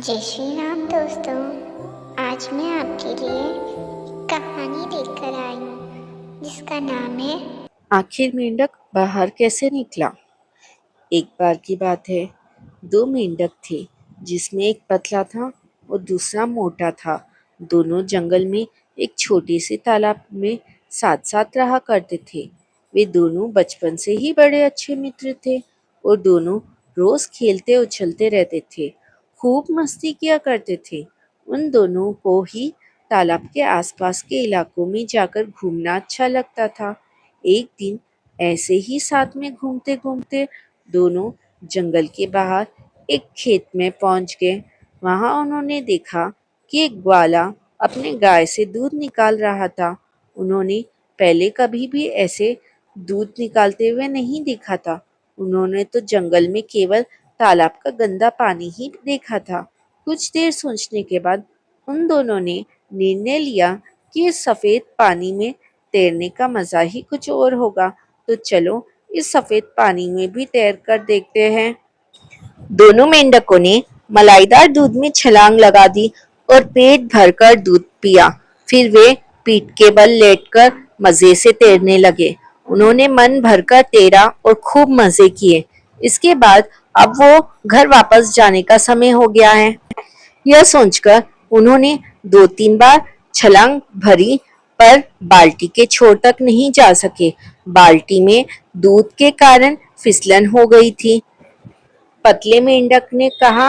जय श्री राम दोस्तों। आज मैं आपके लिए कहानी लेकर आई हूँ जिसका नाम है आखिर मेंढक बाहर कैसे निकला। एक बार की बात है, दो मेंढक थे जिसमें एक पतला था और दूसरा मोटा था। दोनों जंगल में एक छोटे से तालाब में साथ साथ रहा करते थे। वे दोनों बचपन से ही बड़े अच्छे मित्र थे और दोनों रोज खेलते उछलते रहते थे, खूब मस्ती किया करते थे। उन दोनों को ही तालाब के आसपास के इलाकों में जाकर घूमना अच्छा लगता था। एक दिन ऐसे ही साथ में घूमते घूमते दोनों जंगल के बाहर एक खेत में पहुंच गए। वहां उन्होंने देखा कि एक ग्वाला अपने गाय से दूध निकाल रहा था। उन्होंने पहले कभी भी ऐसे दूध निकालते हुए नहीं देखा था। उन्होंने तो जंगल में केवल तालाब का गंदा पानी ही देखा था। कुछ देर सोचने के बाद उन दोनों ने निर्णय लिया कि इस सफेद पानी में तैरने का मजा ही कुछ और होगा। तो चलो इस सफेद पानी में भी तैर कर देखते हैं। दोनों मेंढकों ने मलाईदार दूध में छलांग लगा दी और पेट भरकर दूध पिया। फिर वे पीठ के बल लेटकर मजे से तैरने लगे। उन्होंने मन भरकर तैरा और खूब मजे किए। इसके बाद अब वो घर वापस जाने का समय हो गया है। यह सोचकर उन्होंने दो तीन बार छलांग भरी पर बाल्टी के छोर तक नहीं जा सके। बाल्टी में दूध के कारण फिसलन हो गई थी। पतले मेंढक ने कहा,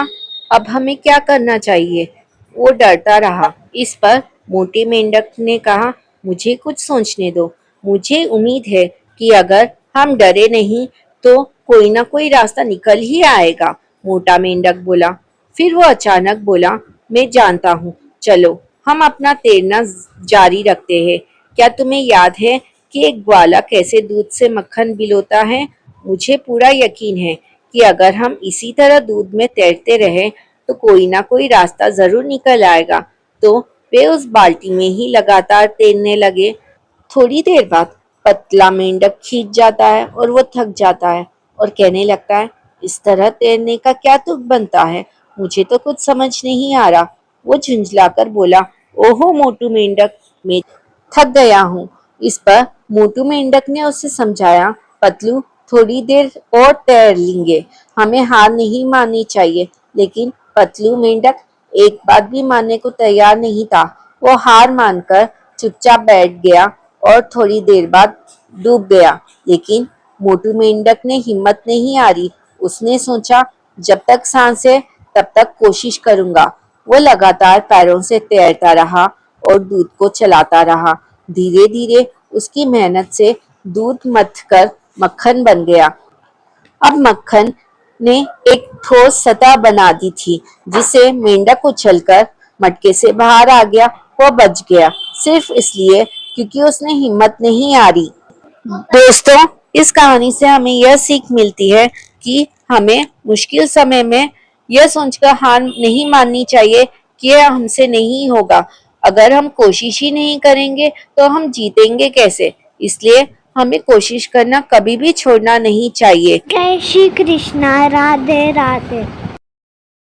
अब हमें क्या करना चाहिए? वो डरता रहा। इस पर मोटे मेंढक ने कहा, मुझे कुछ सोचने दो। मुझे उम्मीद है कि अगर हम डरे नहीं तो कोई ना कोई रास्ता निकल ही आएगा। मोटा मेंढक बोला। फिर वो अचानक बोला, मैं जानता हूँ, चलो हम अपना तैरना जारी रखते हैं। क्या तुम्हें याद है कि एक ग्वाला कैसे दूध से मक्खन बिलोता है? मुझे पूरा यकीन है कि अगर हम इसी तरह दूध में तैरते रहे तो कोई ना कोई रास्ता जरूर निकल आएगा। तो वे उस बाल्टी में ही लगातार तैरने लगे। थोड़ी देर बाद पतला मेंढक खींच जाता है और वो थक जाता है और कहने लगता है, इस तरह तैरने का क्या तुक बनता है? मुझे तो कुछ समझ नहीं आ रहा। वो झुंझलाकर बोला, ओहो मोटू मेंढक, मैं थक गया हूँ। इस पर मोटू मेंढक ने उसे समझाया, पतलू थोड़ी देर और तैर लेंगे, हमें हार नहीं माननी चाहिए। लेकिन पतलू मेंढक एक बात भी मानने को तैयार नहीं था। वो हार मानकर चुपचाप बैठ गया और थोड़ी देर बाद डूब गया। लेकिन मोटू मेंढक ने हिम्मत नहीं हारी। उसने सोचा, जब तक सांस है तब तक कोशिश करूंगा। वो लगातार पैरों से तैरता रहा और दूध को चलाता रहा। धीरे धीरे उसकी मेहनत से दूध मथकर मक्खन बन गया। अब मक्खन ने एक ठोस सतह बना दी थी जिसे मेंढक उछलकर मटके से बाहर आ गया। वो बच गया सिर्फ इसलिए क्योंकि उसने हिम्मत नहीं हारी। दोस्तों, इस कहानी से हमें यह सीख मिलती है कि हमें मुश्किल समय में यह सोचकर हार नहीं माननी चाहिए कि यह हमसे नहीं होगा। अगर हम कोशिश ही नहीं करेंगे तो हम जीतेंगे कैसे? इसलिए हमें कोशिश करना कभी भी छोड़ना नहीं चाहिए। जय श्री कृष्णा। राधे राधे।